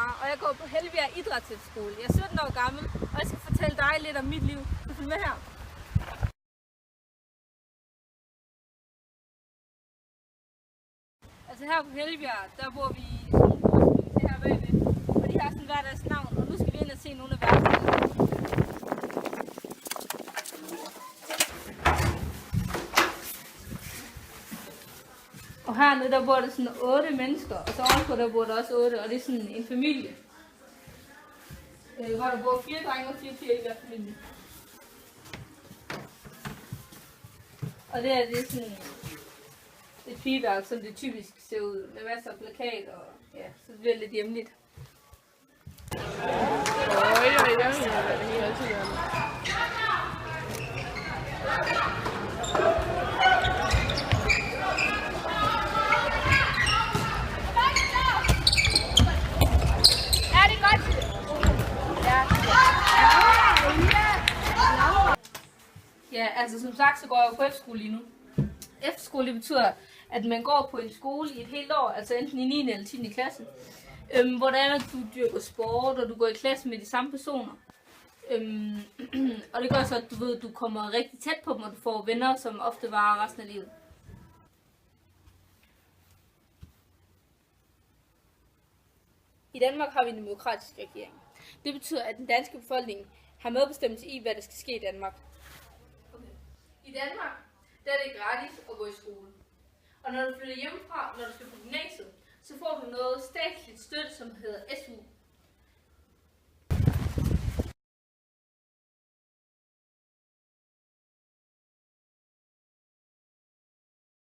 Sara, og jeg går på Helbjerg Idrætsskole. Jeg er 17 år gammel, og jeg skal fortælle dig lidt om mit liv. Så følg med her. Altså her på Helbjerg, der bor vi i det her bagved, og de har sådan hver deres navn, og nu skal vi ind og se nogle af værelserne. Og hernede der bor der sådan 8 mennesker, og så ovenpå der bor der også 8, og det er sådan en familie. Hvor der bor 4 drenge og 4 piger i hver familie. Og det er sådan et pigeværelse, som det typisk ser ud, med masser af plakater, og ja, så det bliver lidt hjemligt. Ja, altså som sagt, så går jeg jo på efterskole lige nu. Efterskole, det betyder, at man går på en skole i et helt år, altså enten i 9. eller 10. klasse. Hvor der er, at du dyrker sport, og du går i klasse med de samme personer. Og det gør så, at du kommer rigtig tæt på dem, og du får venner, som ofte varer resten af livet. I Danmark har vi en demokratisk regering. Det betyder, at den danske befolkning har medbestemmelse i, hvad der skal ske i Danmark. I Danmark, der er det gratis at gå i skole. Og når du flytter hjemmefra, når du skal på gymnasiet, så får du noget statsligt støtte, som hedder SU.